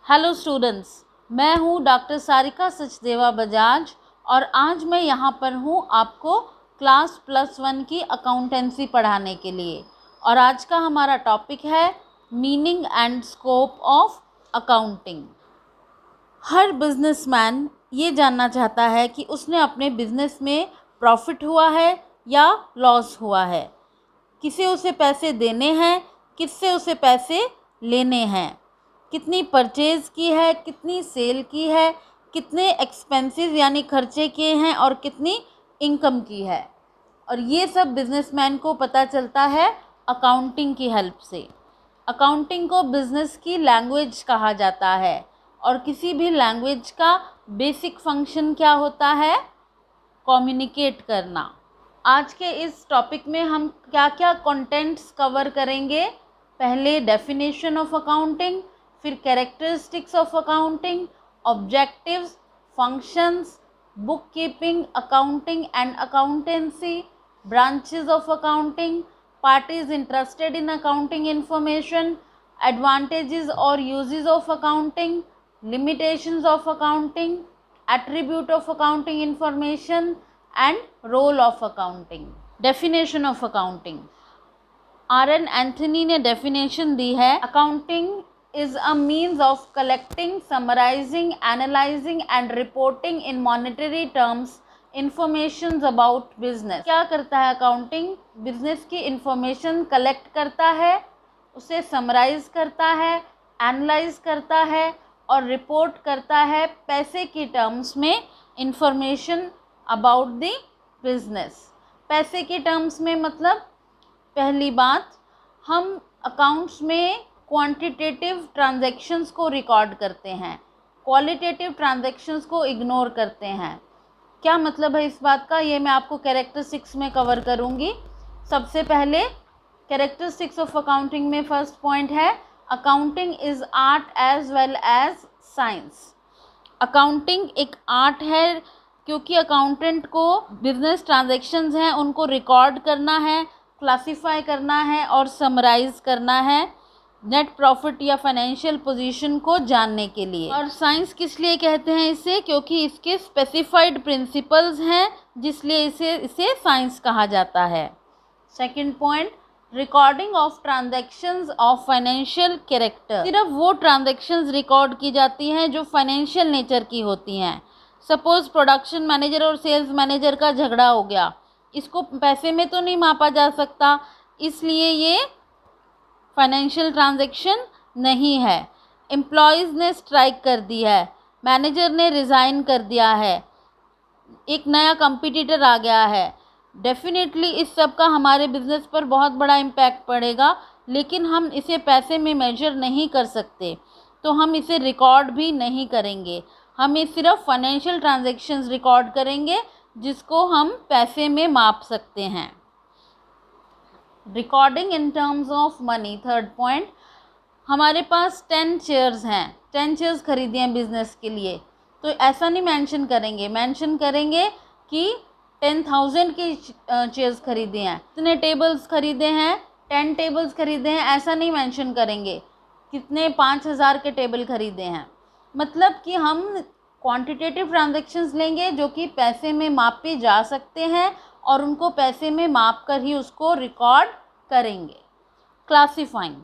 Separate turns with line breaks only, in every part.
Hello students, मैं हूँ doctor Sarika Sachdeva Bajaj और आज मैं यहाँ पर हूँ आपको क्लास +1 की अकाउंटेंसी पढ़ाने के लिए। और आज का हमारा टॉपिक है meaning and scope of accounting. Her businessman ये जानना चाहता है कि उसने अपने बिजनेस में प्रॉफिट हुआ है या लॉस हुआ है, किसे उसे पैसे देने हैं, किससे उसे पैसे लेने हैं, कितनी परचेज़ की है, कितनी सेल की है, कितने एक्सपेंसेस यानी खर्चे किए हैं और कितनी इनकम की है। और ये सब बिजनेसमैन को पता चलता है अकाउंटिंग की हेल्प से। अकाउंटिंग को बिजनेस की लैंग्वेज कहा जाता है और किसी भी लैंग्वेज का बेसिक फंक्शन क्या होता है? कम्युनिकेट करना। आज के इस टॉपिक में हम क्या क्या कंटेंट्स कवर करेंगे? पहले डेफिनेशन ऑफ अकाउंटिंग, फिर characteristics of accounting, objectives, functions, book keeping, accounting and accountancy, branches of accounting, parties interested in accounting information, advantages और uses of accounting, limitations of accounting, attribute of accounting information and role of accounting. Definition of accounting. R.N. Anthony ने definition दी है, accounting is a means of collecting, summarizing, analyzing and reporting in monetary terms informations about business. क्या करता है accounting? Business की information collect करता है, उसे summarise करता है, एनालाइज करता है और रिपोर्ट करता है पैसे की टर्म्स में इंफॉर्मेशन अबाउट द बिजनेस। पैसे की टर्म्स में मतलब पहली बात, हम अकाउंट्स में क्वांटिटेटिव ट्रांजैक्शंस को रिकॉर्ड करते हैं, क्वालिटेटिव ट्रांजैक्शंस को इग्नोर करते हैं। क्या मतलब है इस बात का? ये मैं आपको कैरेक्टरिस्टिक्स में कवर करूँगी। सबसे पहले कैरेक्टरिस्टिक्स ऑफ अकाउंटिंग में फर्स्ट पॉइंट है, accounting is art as well as science. Accounting एक आर्ट है क्योंकि अकाउंटेंट को बिजनेस ट्रांजैक्शंस हैं उनको रिकॉर्ड करना है, क्लासिफाई करना है और समराइज करना है नेट प्रॉफिट या फाइनेंशियल पोजीशन को जानने के लिए। और साइंस किस लिए कहते हैं इसे? क्योंकि इसके स्पेसिफाइड प्रिंसिपल्स हैं जिसलिए इसे साइंस कहा जाता है। Second point, recording of transactions of financial character. सिर्फ वो ट्रांजैक्शंस रिकॉर्ड की जाती हैं जो फाइनेंशियल नेचर की होती हैं। सपोज प्रोडक्शन मैनेजर और सेल्स मैनेजर का झगड़ा हो गया, इसको पैसे में तो नहीं मापा जा सकता, इसलिए ये फाइनेंशियल ट्रांजैक्शन नहीं है। एम्प्लॉयज़ ने स्ट्राइक कर दी है, मैनेजर ने रिज़ाइन कर दिया है, एक नया कंपटीटर आ गया है, डेफिनेटली इस सब का हमारे बिज़नेस पर बहुत बड़ा इम्पैक्ट पड़ेगा, लेकिन हम इसे पैसे में मेजर नहीं कर सकते, तो हम इसे रिकॉर्ड भी नहीं करेंगे। हमें सिर्फ फाइनेंशियल ट्रांजैक्शंस रिकॉर्ड करेंगे जिसको हम पैसे में माप सकते हैं। Recording in terms of money. Third point, हमारे पास 10 चेयर्स हैं, 10 चेयर्स खरीदी हैं बिजनेस के लिए, तो ऐसा नहीं मेंशन करेंगे कि 10,000 की चेयर्स खरीदे हैं, कितने टेबल्स खरीदे हैं, 10 टेबल्स खरीदे हैं, ऐसा नहीं मेंशन करेंगे कितने 5,000 के टेबल खरीदे हैं। मतलब कि हम क्वांटिटेटिव ट्रांजैक्शंस लेंगे जो कि पैसे में मापे जा सकते हैं और उनको पैसे में माप कर ही उसको रिकॉर्ड करेंगे। Classifying.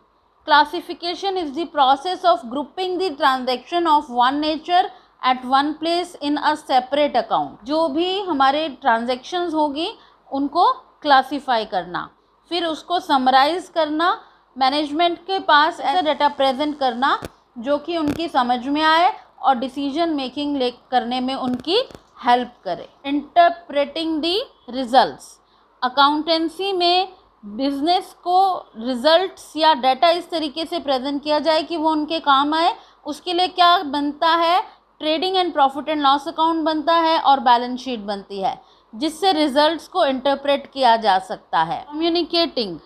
Classification is the process of grouping the transaction of one nature eight one place in a separate account. जो भी हमारे ट्रांजैक्शंस होगी उनको क्लासिफाई करना, फिर उसको समराइज करना, मैनेजमेंट के पास ऐसा डाटा प्रेजेंट करना जो कि उनकी समझ में आए और डिसीजन मेकिंग करने में उनकी हेल्प करे। इंटरप्रेटिंग दी रिजल्ट्स। अकाउंटेंसी में बिजनेस को रिजल्ट्स या डाटा इस तरीके से प्रेजेंट किया जाए कि वो उनके काम आए। उसके लिए क्या बनता है? Trading and profit and loss account बनता है और बैलेंस शीट बनती है जिससे रिजल्ट्स को इंटरप्रेट किया जा सकता है। Communicating.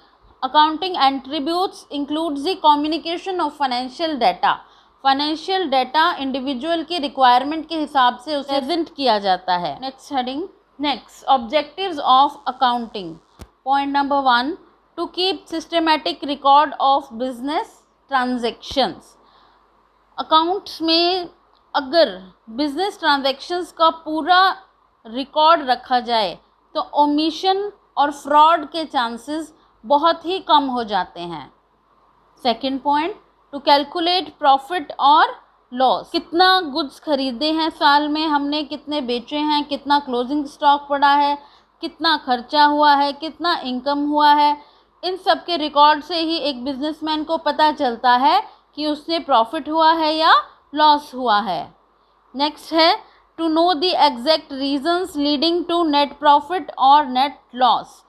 Accounting attributes includes the communication of financial data. Financial data individual की रिक्वायरमेंट के हिसाब से उसे प्रेजेंट किया जाता है। Next heading. Next, objectives of accounting. Point number 1, to keep systematic record of business transactions. Accounts में अगर बिजनेस ट्रांजैक्शंस का पूरा रिकॉर्ड रखा जाए तो ओमिशन और फ्रॉड के चांसेस बहुत ही कम हो जाते हैं। Second point, to calculate profit और लॉस, कितना गुड्स खरीदे हैं साल में हमने, कितने बेचे हैं, कितना क्लोजिंग स्टॉक पड़ा है, कितना खर्चा हुआ है, कितना इनकम हुआ है, इन सब के रिकॉर्ड से ही एक बिजनेसमैन को पता चलता है कि उससे प्रॉफिट हुआ है या लॉस हुआ है। नेक्स्ट है to know the exact reasons leading to net profit और नेट लॉस।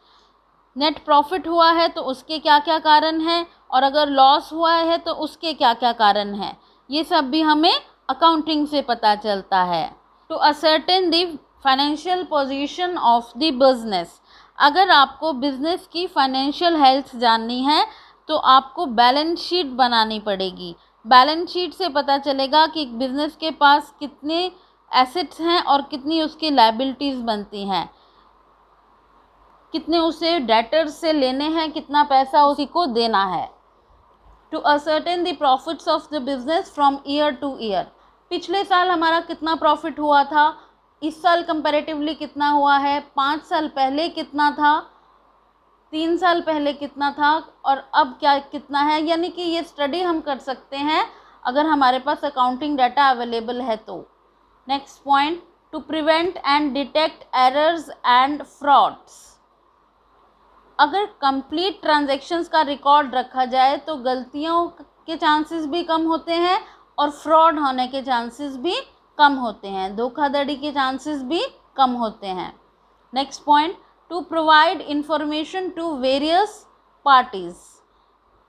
नेट प्रॉफिट हुआ है तो उसके क्या क्या कारण हैं, और अगर लॉस हुआ है तो उसके क्या क्या कारण हैं, ये सब भी हमें अकाउंटिंग से पता चलता है। To ascertain the financial position of the business, अगर आपको बिजनेस की फाइनेंशियल हेल्थ जाननी है तो आपको बैलेंस शीट बनानी पड़ेगी। बैलेंस शीट से पता चलेगा कि बिजनेस के पास कितने एसेट्स हैं और कितनी उसकी लायबिलिटीज़ बनती हैं, कितने उसे डेटर्स से लेने हैं, कितना पैसा उसी को देना है। To ascertain the profits of the business from year to year, पिछले साल हमारा कितना प्रॉफिट हुआ था, इस साल कंपैरेटिवली कितना हुआ है, 5 साल पहले कितना था, 3 साल पहले कितना था और अब क्या कितना है, यानी कि ये स्टडी हम कर सकते हैं अगर हमारे पास अकाउंटिंग डाटा अवेलेबल है तो। Next point, to prevent and detect errors and frauds, अगर कंप्लीट ट्रांजैक्शंस का रिकॉर्ड रखा जाए तो गलतियों के चांसेस भी कम होते हैं और फ्रॉड होने के चांसेस भी कम होते हैं, धोखाधड़ी के चांसेस भी कम होते हैं। Next point, to provide information to various parties,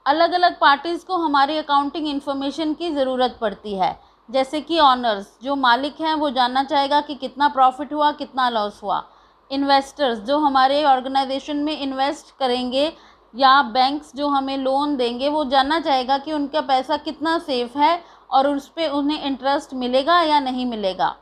अलग अलग पार्टीज़ को हमारी अकाउंटिंग इन्फॉर्मेशन की ज़रूरत पड़ती है, जैसे कि ऑनर्स जो मालिक हैं वो जानना चाहेगा कि कितना प्रॉफिट हुआ, कितना लॉस हुआ। इन्वेस्टर्स जो हमारे ऑर्गेनाइजेशन में इन्वेस्ट करेंगे या बैंक्स जो हमें लोन देंगे वो जानना चाहेगा कि उनका पैसा कितना सेफ़ है और उस पर उन्हें इंटरेस्ट मिलेगा या नहीं मिलेगा।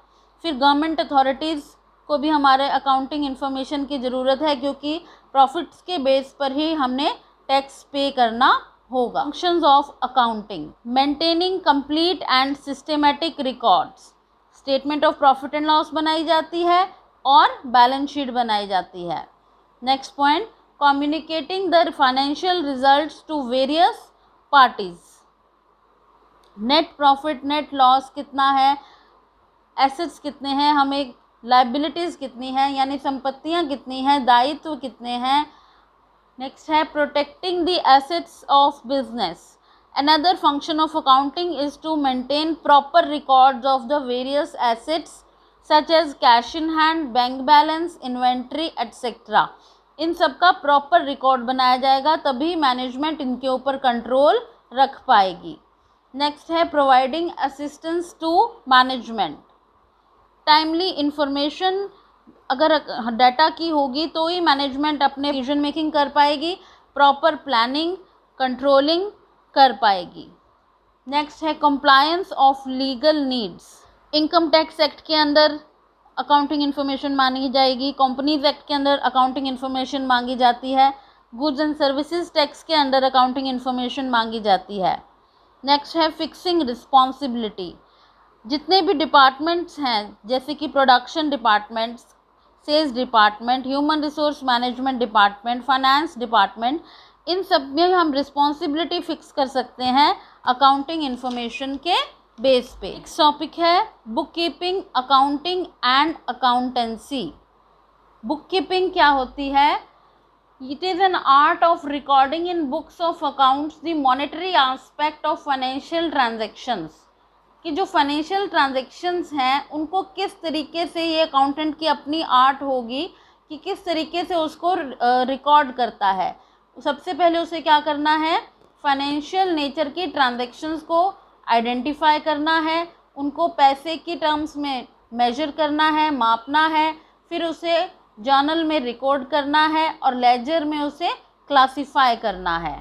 फिर गवर्नमेंट अथॉरिटीज़ को भी हमारे अकाउंटिंग इन्फॉर्मेशन की ज़रूरत है क्योंकि प्रॉफिट्स के बेस पर ही हमने टैक्स पे करना होगा। Functions of accounting, maintaining complete and systematic records, statement of profit and loss बनाई जाती है और बैलेंस शीट बनाई जाती है। Next point, communicating the financial results to various parties, net profit net loss कितना है, एसेट्स कितने हैं, हमें लायबिलिटीज़ कितनी हैं यानी संपत्तियां कितनी हैं, दायित्व कितने हैं। नेक्स्ट है protecting the assets of business, another function of accounting is to maintain proper records of the various assets such as cash in hand, bank balance, inventory etcetera, इन सब का प्रॉपर रिकॉर्ड बनाया जाएगा तभी मैनेजमेंट इनके ऊपर control रख पाएगी। नेक्स्ट है providing assistance to management, timely information अगर डाटा की होगी तो ही मैनेजमेंट अपने डिसीजन मेकिंग कर पाएगी, प्रॉपर प्लानिंग कंट्रोलिंग कर पाएगी। नेक्स्ट है compliance of legal needs, income tax act के अंदर अकाउंटिंग इन्फॉर्मेशन मांगी जाएगी, कंपनीज एक्ट के अंदर अकाउंटिंग इन्फॉर्मेशन मांगी जाती है, गुड्स एंड सर्विसेज टैक्स के अंदर अकाउंटिंग इन्फॉर्मेशन मांगी जाती है। नेक्स्ट है फिक्सिंग रिस्पॉन्सिबिलिटी, जितने भी डिपार्टमेंट्स हैं जैसे कि production department, sales department, human resource management department, finance department, इन सब में हम रिस्पॉन्सिबिलिटी फिक्स कर सकते हैं अकाउंटिंग इन्फॉर्मेशन के बेस पे। नेक्स्ट टॉपिक है book keeping, accounting and accountancy. Book keeping क्या होती है? It is an art of recording in books of accounts the monetary aspect of financial transactions, कि जो फाइनेंशियल ट्रांजेक्शन्स हैं उनको किस तरीके से ये अकाउंटेंट की अपनी आर्ट होगी कि किस तरीके से उसको रिकॉर्ड करता है। सबसे पहले उसे क्या करना है, फाइनेंशियल नेचर की ट्रांजेक्शन्स को आइडेंटिफाई करना है, उनको पैसे की टर्म्स में मेजर करना है, मापना है, फिर उसे जर्नल में रिकॉर्ड करना है और लेजर में उसे क्लासिफाई करना है।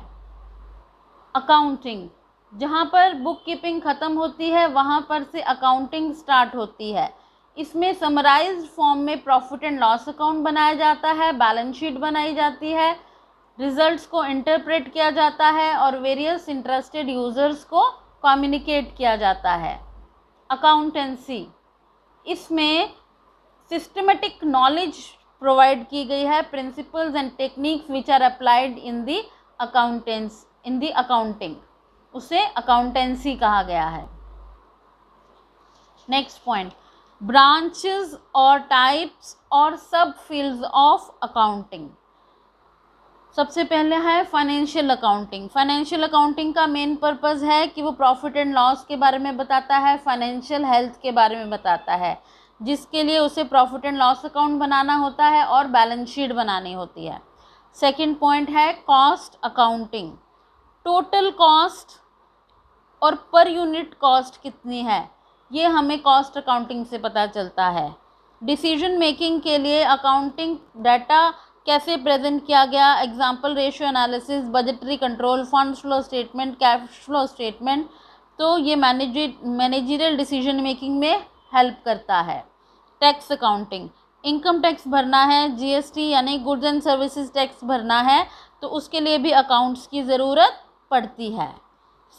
अकाउंटिंग, जहाँ पर बुक कीपिंग ख़त्म होती है वहाँ पर से अकाउंटिंग स्टार्ट होती है। इसमें समराइज्ड फॉर्म में प्रॉफिट एंड लॉस अकाउंट बनाया जाता है, बैलेंस शीट बनाई जाती है, रिजल्ट्स को इंटरप्रेट किया जाता है और वेरियस इंटरेस्टेड यूज़र्स को कम्युनिकेट किया जाता है। अकाउंटेंसी, इसमें सिस्टमेटिक नॉलेज प्रोवाइड की गई है, principles and techniques which are applied in the accounting, उसे अकाउंटेंसी कहा गया है। नेक्स्ट पॉइंट, ब्रांचेस और टाइप्स और सब फील्ड्स ऑफ अकाउंटिंग। सबसे पहले है फाइनेंशियल अकाउंटिंग। फाइनेंशियल अकाउंटिंग का मेन पर्पस है कि वो प्रॉफिट एंड लॉस के बारे में बताता है, फाइनेंशियल हेल्थ के बारे में बताता है, जिसके लिए उसे प्रॉफिट एंड लॉस अकाउंट बनाना होता है और बैलेंस शीट बनानी होती है। सेकंड पॉइंट है कॉस्ट अकाउंटिंग। टोटल कॉस्ट और पर यूनिट कॉस्ट कितनी है, ये हमें कॉस्ट अकाउंटिंग से पता चलता है। डिसीजन मेकिंग के लिए अकाउंटिंग डाटा कैसे प्रेजेंट किया गया, example ratio analysis, budgetary control, fund flow statement, cash flow statement, तो ये मैनेजरियल डिसीजन मेकिंग में हेल्प करता है। टैक्स अकाउंटिंग, इनकम टैक्स भरना है, जीएसटी यानी गुड्स एंड सर्विसेज टैक्स भरना है, तो उसके लिए भी अकाउंट्स की ज़रूरत पड़ती है।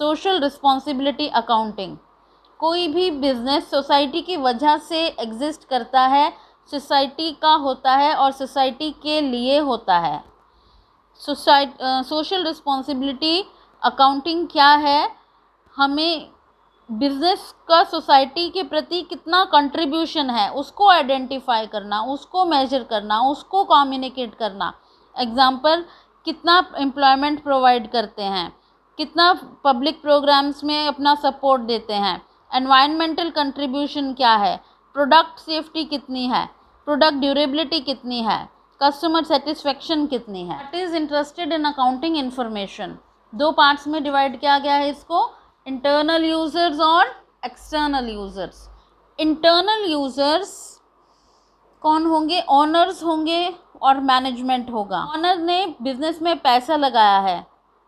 सोशल रिस्पॉन्सिबिलिटी अकाउंटिंग, कोई भी बिजनेस सोसाइटी की वजह से एग्जिस्ट करता है, सोसाइटी का होता है और सोसाइटी के लिए होता है। सोशल रिस्पॉन्सिबिलिटी अकाउंटिंग क्या है, हमें बिजनेस का सोसाइटी के प्रति कितना कंट्रीब्यूशन है उसको आइडेंटिफाई करना, उसको मेजर करना, उसको कम्युनिकेट करना। एग्जाम्पल, कितना एम्प्लॉयमेंट प्रोवाइड करते हैं, कितना पब्लिक प्रोग्राम्स में अपना सपोर्ट देते हैं, एनवायरमेंटल कंट्रीब्यूशन क्या है, प्रोडक्ट सेफ्टी कितनी है, प्रोडक्ट ड्यूरेबिलिटी कितनी है, कस्टमर सेटिस्फेक्शन कितनी है। What is interested in accounting information, दो पार्ट्स में डिवाइड किया गया है इसको, इंटरनल यूजर्स और एक्सटर्नल यूजर्स। इंटरनल यूजर्स कौन होंगे, ओनर्स होंगे और मैनेजमेंट होगा। ओनर ने बिजनेस में पैसा लगाया है,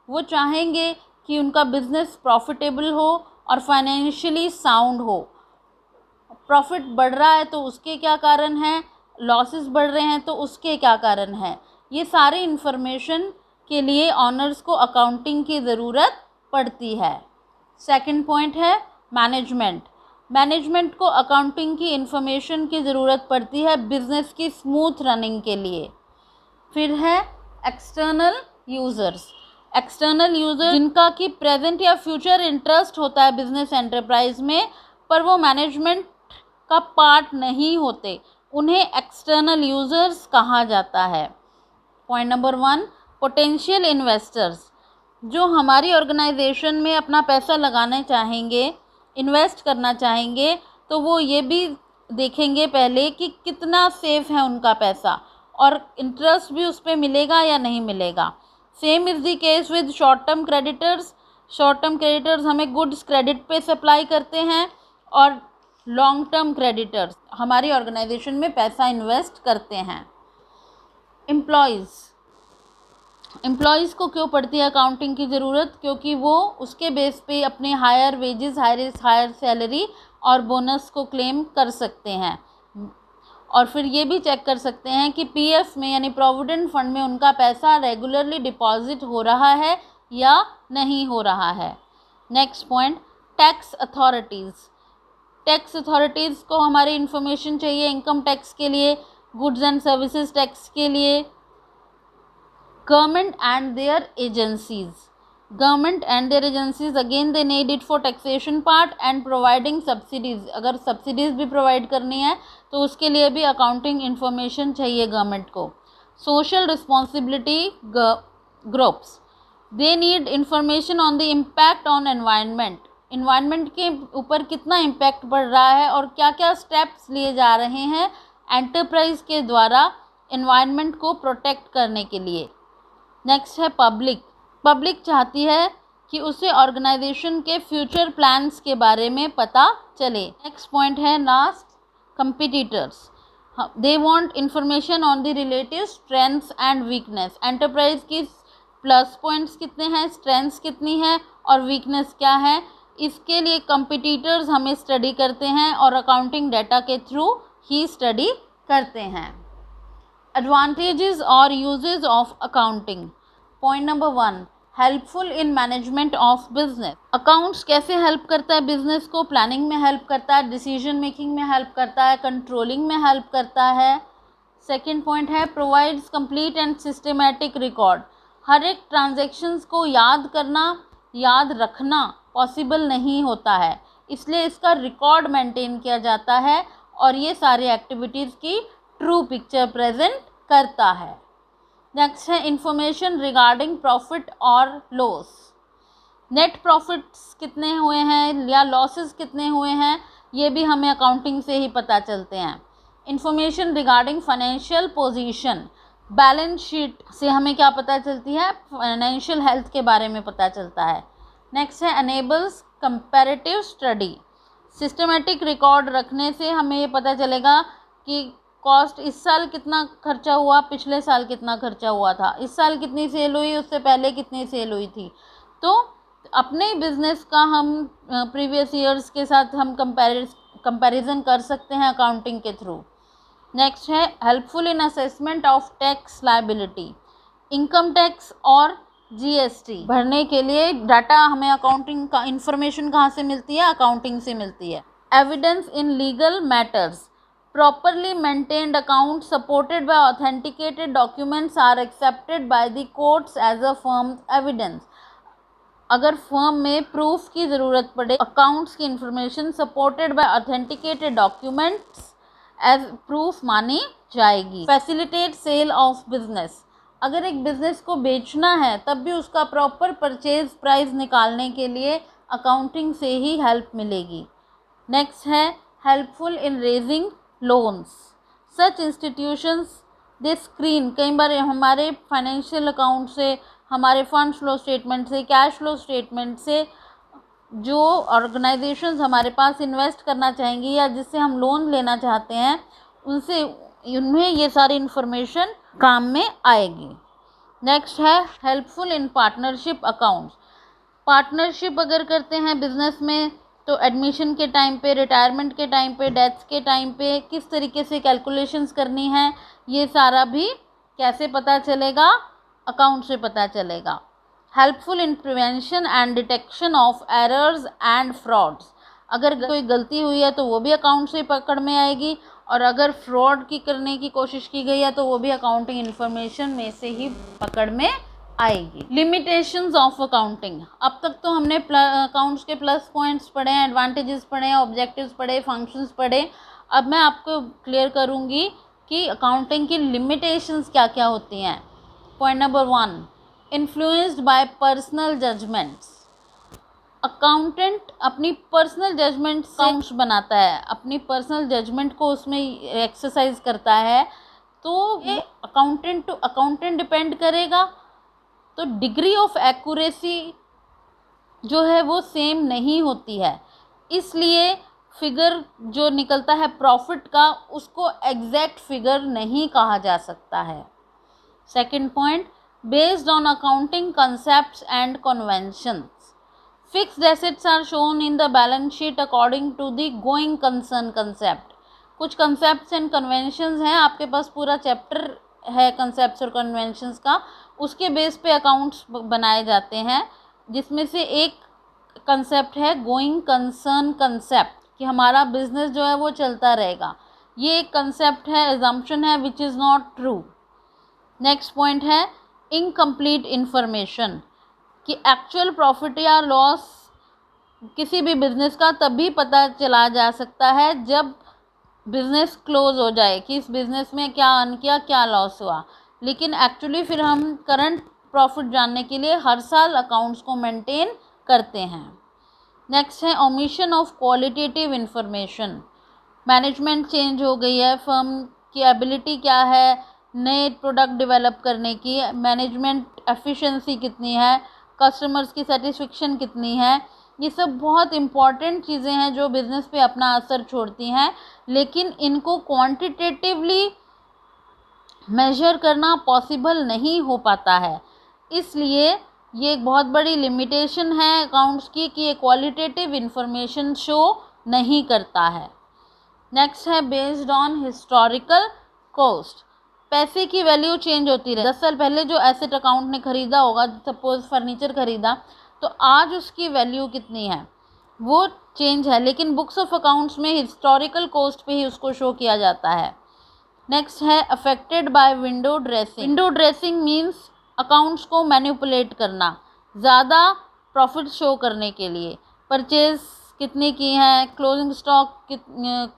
वो चाहेंगे कि उनका बिजनेस प्रॉफिटेबल हो और फाइनेंशियली साउंड हो। प्रॉफिट बढ़ रहा है तो उसके क्या कारण हैं, लॉसेस बढ़ रहे हैं तो उसके क्या कारण हैं, ये सारी इन्फॉर्मेशन के लिए ऑनर्स को अकाउंटिंग की ज़रूरत पड़ती है। सेकंड पॉइंट है मैनेजमेंट। मैनेजमेंट को अकाउंटिंग की इन्फॉर्मेशन की ज़रूरत पड़ती है बिजनेस की स्मूथ रनिंग के लिए। फिर है एक्सटर्नल यूज़र्स। एक्सटर्नल यूज़र जिनका कि प्रेजेंट या फ्यूचर इंटरेस्ट होता है बिजनेस एंटरप्राइज में, पर वो मैनेजमेंट का पार्ट नहीं होते, उन्हें एक्सटर्नल यूज़र्स कहा जाता है। पॉइंट नंबर 1, पोटेंशियल इन्वेस्टर्स, जो हमारी ऑर्गेनाइजेशन में अपना पैसा लगाना चाहेंगे, इन्वेस्ट करना चाहेंगे, तो वो ये भी देखेंगे पहले कि कितना सेफ है उनका पैसा और इंटरेस्ट भी उस पर मिलेगा या नहीं मिलेगा। Same is the case with short term creditors. Short term creditors हमें गुड्स क्रेडिट पे सप्लाई करते हैं और लॉन्ग टर्म क्रेडिटर्स हमारी ऑर्गेनाइजेशन में पैसा इन्वेस्ट करते हैं। एम्प्लॉयज़ को क्यों पड़ती है अकाउंटिंग की ज़रूरत, क्योंकि वो उसके बेस पे अपने हायर वेजेस, हायर सैलरी और बोनस को क्लेम कर सकते हैं और फिर ये भी चेक कर सकते हैं कि पीएफ में यानी प्रोविडेंट फंड में उनका पैसा रेगुलरली डिपॉजिट हो रहा है या नहीं हो रहा है। Next point, tax authorities. Tax authorities को हमारी इन्फॉर्मेशन चाहिए इनकम टैक्स के लिए, गुड्स एंड सर्विसेज टैक्स के लिए। Government and their agencies. Government and their agencies again they need it for taxation part and providing subsidies। अगर subsidies भी provide करनी है तो उसके लिए भी accounting information चाहिए गवर्नमेंट को। Social responsibility groups, they need information on the impact on environment। environment के ऊपर कितना impact पड़ रहा है और क्या क्या steps लिए जा रहे हैं enterprise के द्वारा environment को protect करने के लिए। नेक्स्ट है पब्लिक चाहती है कि उसे ऑर्गेनाइजेशन के फ्यूचर प्लान्स के बारे में पता चले। नेक्स्ट पॉइंट है last, competitors. They want information on the relative strengths and weakness. Enterprise की प्लस पॉइंट्स कितने हैं, स्ट्रेंथ्स कितनी है और वीकनेस क्या है, इसके लिए कंपटीटर्स हमें स्टडी करते हैं और अकाउंटिंग डाटा के थ्रू ही स्टडी करते हैं। एडवांटेजेस और uses of accounting. Point number 1, helpful in management of business. Accounts कैसे हेल्प करता है बिजनेस को? प्लानिंग में हेल्प करता है, डिसीजन मेकिंग में हेल्प करता है, कंट्रोलिंग में हेल्प करता है। सेकेंड पॉइंट है provides complete and systematic record. हर एक ट्रांजैक्शंस को याद करना, याद रखना पॉसिबल नहीं होता है, इसलिए इसका रिकॉर्ड मेंटेन किया जाता है और ये सारी एक्टिविटीज़ की ट्रू पिक्चर प्रेजेंट करता है। नेक्स्ट है इंफॉर्मेशन रिगार्डिंग प्रॉफिट और लॉस। नेट प्रॉफिट्स कितने हुए हैं या लॉसेस कितने हुए हैं, ये भी हमें अकाउंटिंग से ही पता चलते हैं। Information regarding financial position, balance sheet से हमें क्या पता चलती है? फाइनेंशियल हेल्थ के बारे में पता चलता है। नेक्स्ट है enables comparative study. Systematic record रखने से हमें ये पता चलेगा कि कॉस्ट इस साल कितना खर्चा हुआ, पिछले साल कितना खर्चा हुआ था, इस साल कितनी सेल हुई, उससे पहले कितनी सेल हुई थी। तो अपने बिजनेस का हम प्रीवियस ईयर्स के साथ हम कंपैरिजन कर सकते हैं अकाउंटिंग के थ्रू। नेक्स्ट है helpful in assessment of tax liability. Income tax और जीएसटी भरने के लिए डाटा हमें अकाउंटिंग का इंफॉर्मेशन कहाँ से मिलती है? अकाउंटिंग से मिलती है। Evidence in legal matters, properly maintained accounts supported by authenticated documents are accepted by the courts as a firm evidence। अगर फर्म में प्रूफ की ज़रूरत पड़े, अकाउंट्स की information supported by authenticated documents as proof मानी जाएगी। फैसिलिटेट सेल ऑफ बिजनेस, अगर एक बिजनेस को बेचना है तब भी उसका प्रॉपर परचेज प्राइस निकालने के लिए अकाउंटिंग से ही हेल्प मिलेगी। नेक्स्ट है helpful in raising loans. Such institutions they screen, कई बार हमारे फाइनेंशियल अकाउंट से, हमारे फंड फ्लो स्टेटमेंट से, कैश फ्लो स्टेटमेंट से जो ऑर्गेनाइजेशंस हमारे पास इन्वेस्ट करना चाहेंगी या जिससे हम लोन लेना चाहते हैं, उनसे उन्हें ये सारी इन्फॉर्मेशन काम में आएगी। नेक्स्ट है helpful in partnership accounts. Partnership अगर करते हैं बिजनेस में तो एडमिशन के टाइम पे, रिटायरमेंट के टाइम पे, डेथ्स के टाइम पे किस तरीके से कैलकुलेशंस करनी है, ये सारा भी कैसे पता चलेगा? अकाउंट से पता चलेगा। Helpful in prevention and detection of errors and frauds, अगर कोई गलती हुई है तो वो भी अकाउंट से पकड़ में आएगी, और अगर फ्रॉड की करने की कोशिश की गई है तो वो भी अकाउंटिंग इन्फॉर्मेशन में से ही पकड़ में आएगी। लिमिटेशंस ऑफ अकाउंटिंग, अब तक तो हमने अकाउंट्स के प्लस पॉइंट्स पढ़े हैं, एडवांटेजेस पढ़े हैं, ऑब्जेक्टिव्स पढ़े, फंक्शंस पढ़े। अब मैं आपको क्लियर करूंगी कि अकाउंटिंग की लिमिटेशंस क्या क्या होती हैं। Point number 1, influenced by personal judgements. Accountant अपनी पर्सनल जजमेंट से अकाउंट्स बनाता है, अपनी पर्सनल जजमेंट को उसमें एक्सरसाइज करता है, तो ये अकाउंटेंट टू अकाउंटेंट डिपेंड करेगा। तो डिग्री ऑफ एक्यूरेसी जो है वो सेम नहीं होती है, इसलिए फिगर जो निकलता है प्रॉफिट का, उसको एग्जैक्ट फिगर नहीं कहा जा सकता है। Second point, based on accounting concepts and conventions. Fixed assets are shown in the balance sheet according to the going concern concept. कुछ कंसेप्ट्स एंड कन्वेंशंस हैं, आपके पास पूरा चैप्टर है कंसेप्ट्स और कन्वेंशंस का, उसके बेस पे अकाउंट्स बनाए जाते हैं, जिसमें से एक कंसेप्ट है गोइंग कंसर्न कंसेप्ट, कि हमारा बिजनेस जो है वो चलता रहेगा। ये एक कंसेप्ट है, एजम्पशन है, which is not true. Next point है इनकम्प्लीट इन्फॉर्मेशन, कि एक्चुअल प्रॉफिट या लॉस किसी भी बिजनेस का तभी पता चला जा सकता है जब बिज़नेस क्लोज हो जाए, कि इस बिज़नेस में क्या अर्न किया, क्या लॉस हुआ। लेकिन एक्चुअली फिर हम करंट प्रॉफिट जानने के लिए हर साल अकाउंट्स को मेंटेन करते हैं। नेक्स्ट है omission of qualitative information. Management change हो गई है, फर्म की एबिलिटी क्या है नए प्रोडक्ट डेवलप करने की, मैनेजमेंट एफिशिएंसी कितनी है, कस्टमर्स की सेटिस्फेक्शन कितनी है, ये सब बहुत इम्पॉर्टेंट चीज़ें हैं जो बिज़नेस पे अपना असर छोड़ती हैं, लेकिन इनको क्वांटिटेटिवली मेजर करना पॉसिबल नहीं हो पाता है। इसलिए ये एक बहुत बड़ी लिमिटेशन है अकाउंट्स की कि ये क्वालिटेटिव इन्फॉर्मेशन शो नहीं करता है। नेक्स्ट है बेस्ड ऑन हिस्टोरिकल कॉस्ट। पैसे की वैल्यू चेंज होती रहे। 10 साल पहले जो एसेट अकाउंट ने खरीदा होगा, सपोज फर्नीचर खरीदा, तो आज उसकी वैल्यू कितनी है वो चेंज है, लेकिन बुक्स ऑफ अकाउंट्स में हिस्टोरिकल कॉस्ट पे ही उसको शो किया जाता है। नेक्स्ट है affected by window dressing. Window dressing means accounts को मैनिपुलेट करना ज़्यादा प्रॉफिट शो करने के लिए। परचेज कितने की हैं, क्लोजिंग स्टॉक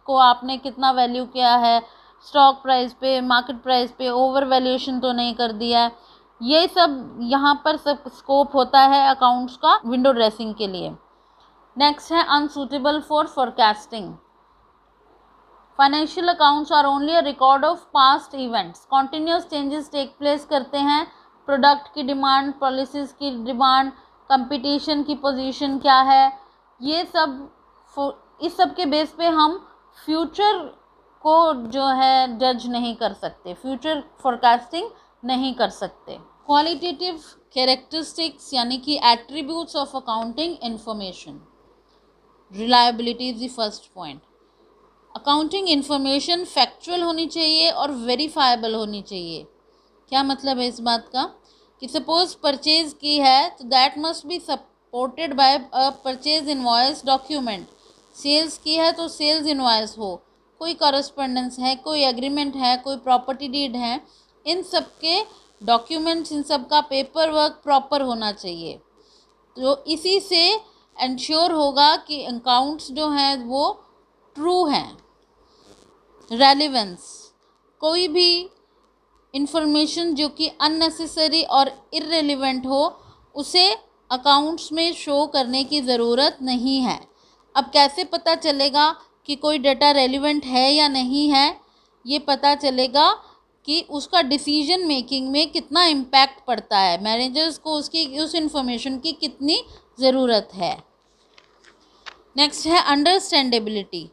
को आपने कितना वैल्यू किया है, स्टॉक प्राइस पे, मार्केट प्राइस पे ओवर वैल्यूएशन तो नहीं कर दिया है, ये सब यहाँ पर सब स्कोप होता है अकाउंट्स का विंडो ड्रेसिंग के लिए। नेक्स्ट है unsuitable for forecasting. Financial accounts are only a record of past events. Continuous changes take place करते हैं, प्रोडक्ट की डिमांड, पॉलिसीज़ की डिमांड, कंपटीशन की पोजीशन क्या है, ये सब इस सब के बेस पे हम फ्यूचर को जो है जज नहीं कर सकते, फ्यूचर फोरकास्टिंग नहीं कर सकते। क्वालिटेटिव कैरेक्टरिस्टिक्स यानी कि attributes of accounting information. Reliability is the first point. Accounting information factual होनी चाहिए और वेरीफाइबल होनी चाहिए। क्या मतलब है इस बात का कि सपोज परचेज की है तो that must be supported by a purchase invoice document. Sales की है तो सेल्स इनवॉइस हो, कोई कॉरेस्पॉन्डेंस है, कोई एग्रीमेंट है, कोई प्रॉपर्टी डीड है, इन सब के डॉक्यूमेंट्स, इन सब का पेपर वर्क प्रॉपर होना चाहिए। तो इसी से इंश्योर होगा कि अकाउंट्स जो हैं वो ट्रू हैं। रेलेवेंस, कोई भी इंफॉर्मेशन जो कि अननेसेसरी और इररिलेवेंट हो उसे अकाउंट्स में शो करने की ज़रूरत नहीं है। अब कैसे पता चलेगा कि कोई डाटा रेलिवेंट है या नहीं है? ये पता चलेगा कि उसका डिसीजन मेकिंग में कितना इम्पैक्ट पड़ता है, मैनेजर्स को उसकी उस इंफॉर्मेशन की कितनी ज़रूरत है। नेक्स्ट है अंडरस्टैंडेबिलिटी।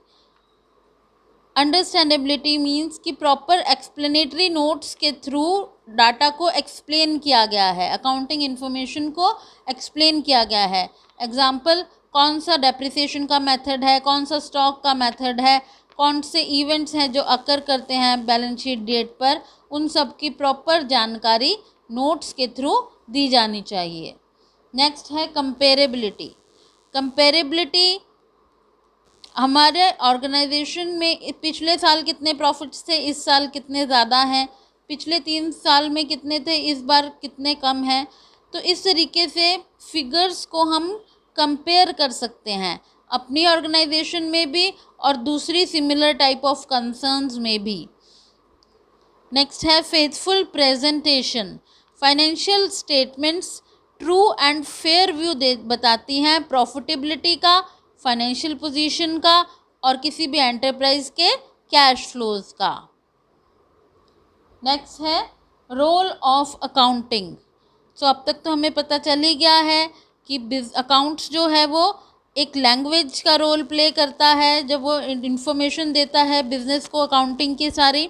अंडरस्टैंडेबिलिटी मीन्स कि प्रॉपर एक्सप्लेनेटरी नोट्स के थ्रू डाटा को एक्सप्लेन किया गया है, अकाउंटिंग इन्फॉर्मेशन को एक्सप्लेन किया गया है। एग्जाम्पल, कौन सा डेप्रिसिएशन का मेथड है, कौन सा स्टॉक का मेथड है, कौन से इवेंट्स हैं जो अकर करते हैं बैलेंस शीट डेट पर, उन सब की प्रॉपर जानकारी नोट्स के थ्रू दी जानी चाहिए। नेक्स्ट है कंपेरेबिलिटी। कंपेरेबिलिटी हमारे ऑर्गेनाइजेशन में पिछले साल कितने प्रॉफिट्स थे, इस साल कितने ज़्यादा हैं, पिछले 3 साल में कितने थे, इस बार कितने कम हैं। तो इस तरीके से फिगर्स को हम कंपेयर कर सकते हैं अपनी ऑर्गेनाइजेशन में भी और दूसरी सिमिलर टाइप ऑफ कंसर्न्स में भी। नेक्स्ट है faithful presentation. Financial statements true and fair view बताती हैं प्रॉफिटेबिलिटी का, फाइनेंशियल पोजीशन का और किसी भी एंटरप्राइज के कैश फ्लोज का। नेक्स्ट है रोल ऑफ अकाउंटिंग। सो अब तक तो हमें पता चल ही गया है कि अकाउंट्स जो है वो एक लैंग्वेज का रोल प्ले करता है जब वो इंफॉर्मेशन देता है बिजनेस को, अकाउंटिंग की सारी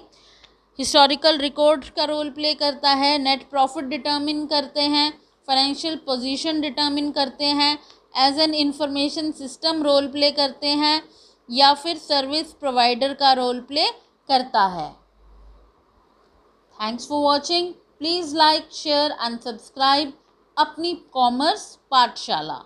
हिस्टोरिकल रिकॉर्ड का रोल प्ले करता है, नेट प्रॉफिट डिटर्मिन करते हैं, फाइनेंशियल पोजीशन डिटर्मिन करते हैं, as an information system role play करते हैं या फिर सर्विस प्रोवाइडर का रोल प्ले करता है। Thanks for watching. Please like, share and subscribe अपनी कॉमर्स पाठशाला।